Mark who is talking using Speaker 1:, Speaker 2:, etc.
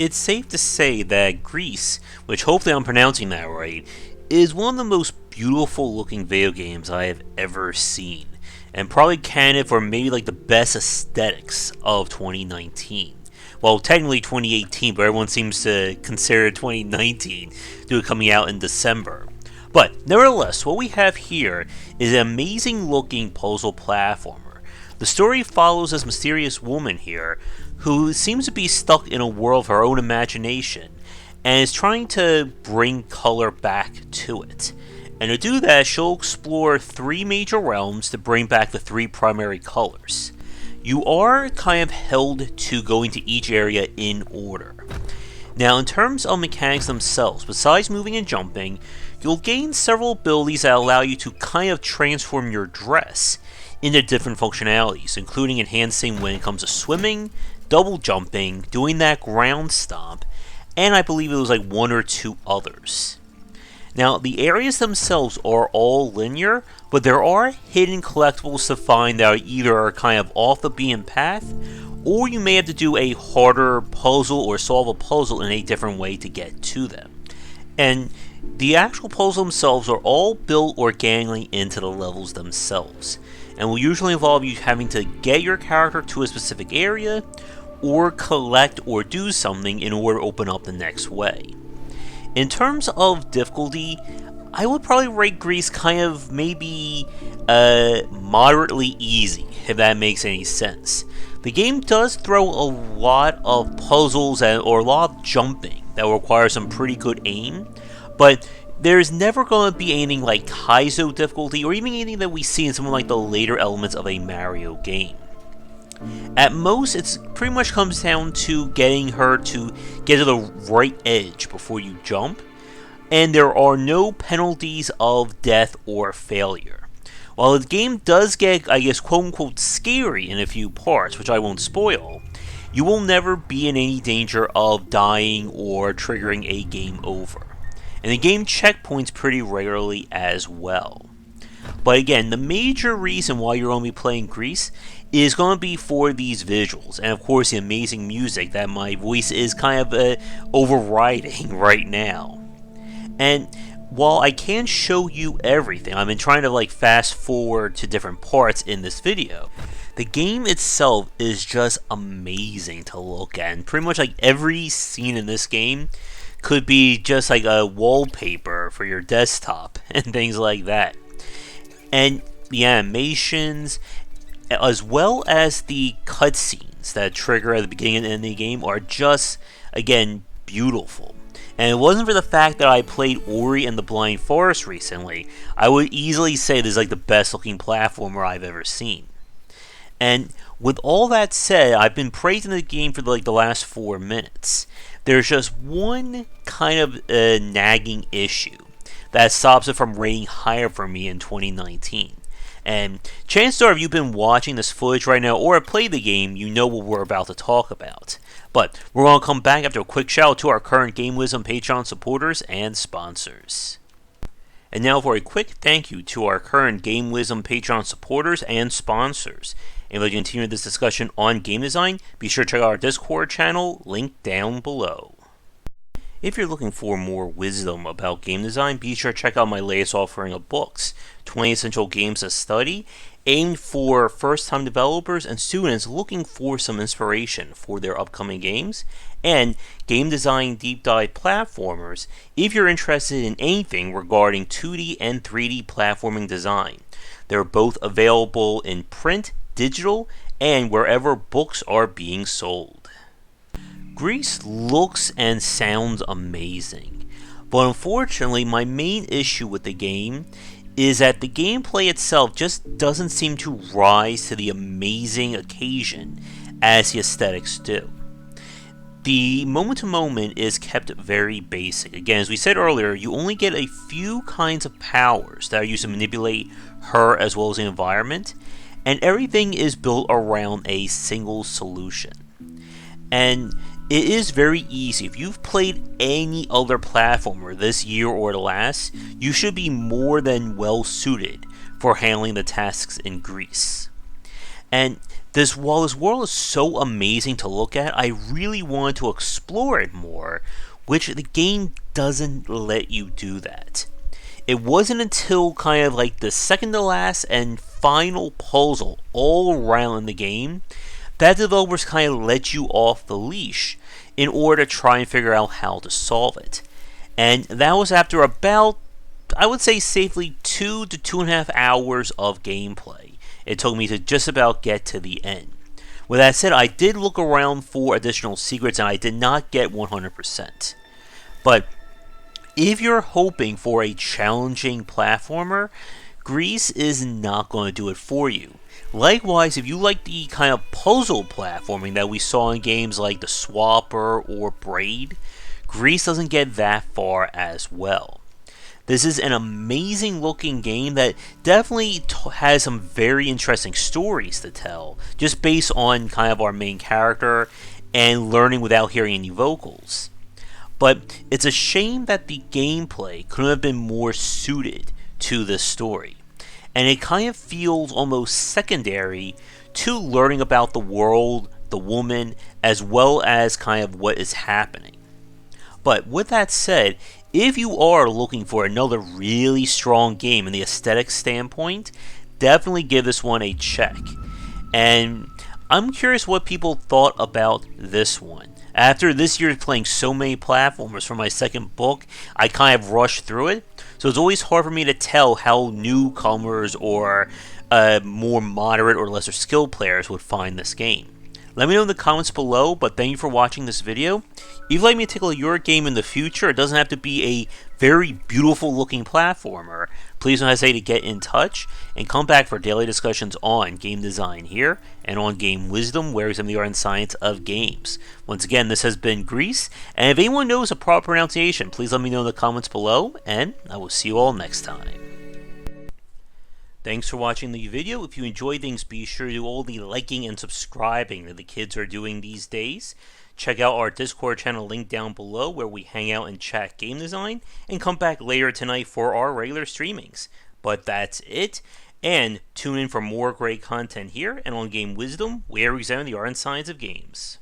Speaker 1: It's safe to say that Gris, which hopefully I'm pronouncing that right, is one of the most beautiful looking video games I have ever seen, and probably candidate for maybe like the best aesthetics of 2019. Well, technically 2018, but everyone seems to consider 2019 due to coming out in December. But nevertheless, what we have here is an amazing looking puzzle platformer. The story follows this mysterious woman here who seems to be stuck in a world of her own imagination and is trying to bring color back to it. And to do that, she'll explore three major realms to bring back the three primary colors. You are kind of held to going to each area in order. Now, in terms of mechanics themselves, besides moving and jumping, you'll gain several abilities that allow you to kind of transform your dress into different functionalities, including enhancing when it comes to swimming, double jumping, doing that ground stomp, and I believe it was like one or two others. Now, the areas themselves are all linear, but there are hidden collectibles to find that are either kind of off the beaten path, or you may have to do a harder puzzle or solve a puzzle in a different way to get to them. And the actual puzzles themselves are all built organically into the levels themselves, and will usually involve you having to get your character to a specific area, or collect or do something in order to open up the next way. In terms of difficulty, I would probably rate Gris kind of maybe moderately easy, if that makes any sense. The game does throw a lot of puzzles or a lot of jumping that will require some pretty good aim, but there's never going to be anything like Kaizo difficulty or even anything that we see in some of like the later elements of a Mario game. At most, it pretty much comes down to getting her to get to the right edge before you jump, and there are no penalties of death or failure. While the game does get, I guess, quote-unquote scary in a few parts, which I won't spoil, you will never be in any danger of dying or triggering a game over. And the game checkpoints pretty regularly as well. But again, the major reason why you're going to be playing Gris is going to be for these visuals, and of course the amazing music that my voice is kind of overriding right now. And while I can show you everything, I've been trying to like fast forward to different parts in this video. The game itself is just amazing to look at, and pretty much like every scene in this game could be just like a wallpaper for your desktop and things like that. And the animations, as well as the cutscenes that trigger at the beginning and end of the game, are just, again, beautiful. And it wasn't for the fact that I played Ori and the Blind Forest recently, I would easily say this is like the best looking platformer I've ever seen. And with all that said, I've been praising the game for like the last 4 minutes. There's just one kind of nagging issue that stops it from rating higher for me in 2019. And chances are if you've been watching this footage right now or have played the game, you know what we're about to talk about. But we're going to come back after a quick shout out to our current Game Wisdom Patreon supporters and sponsors. And now for a quick thank you to our current Game Wisdom Patreon supporters and sponsors. And if you'd like to continue this discussion on game design, be sure to check out our Discord channel, linked down below. If you're looking for more wisdom about game design, be sure to check out my latest offering of books, 20 Essential Games to Study, aimed for first-time developers and students looking for some inspiration for their upcoming games, and Game Design Deep Dive Platformers if you're interested in anything regarding 2D and 3D platforming design. They're both available in print, digital, and wherever books are being sold. Gris looks and sounds amazing, but unfortunately my main issue with the game is that the gameplay itself just doesn't seem to rise to the amazing occasion as the aesthetics do. The moment-to-moment is kept very basic. Again, as we said earlier, you only get a few kinds of powers that are used to manipulate her as well as the environment, and everything is built around a single solution. And it is very easy. If you've played any other platformer this year or the last, you should be more than well suited for handling the tasks in Gris. And while this world is so amazing to look at, I really wanted to explore it more, which the game doesn't let you do that. It wasn't until kind of like the second to last and final puzzle all around in the game that developers kind of let you off the leash in order to try and figure out how to solve it. And that was after about, I would say safely, 2 to 2.5 hours of gameplay. It took me to just about get to the end. With that said, I did look around for additional secrets and I did not get 100%. But if you're hoping for a challenging platformer, Gris is not going to do it for you. Likewise, if you like the kind of puzzle platforming that we saw in games like The Swapper or Braid, Gris doesn't get that far as well. This is an amazing looking game that definitely has some very interesting stories to tell, just based on kind of our main character and learning without hearing any vocals. But it's a shame that the gameplay couldn't have been more suited to this story. And it kind of feels almost secondary to learning about the world, the woman, as well as kind of what is happening. But with that said, if you are looking for another really strong game in the aesthetic standpoint, definitely give this one a check. And I'm curious what people thought about this one. After this year playing so many platformers for my second book, I kind of rushed through it, so it's always hard for me to tell how newcomers or more moderate or lesser skilled players would find this game. Let me know in the comments below, but thank you for watching this video. If you'd like me to tackle your game in the future, it doesn't have to be a very beautiful looking platformer. Please don't hesitate to get in touch and come back for daily discussions on game design here and on game wisdom, where we examine the art and science of games. Once again, this has been Gris, and if anyone knows a proper pronunciation, please let me know in the comments below, and I will see you all next time. Thanks for watching the video. If you enjoyed things, be sure to do all the liking and subscribing that the kids are doing these days. Check out our Discord channel link down below where we hang out and chat game design, and come back later tonight for our regular streamings. But that's it, and tune in for more great content here and on Game Wisdom, where we examine the art and science of games.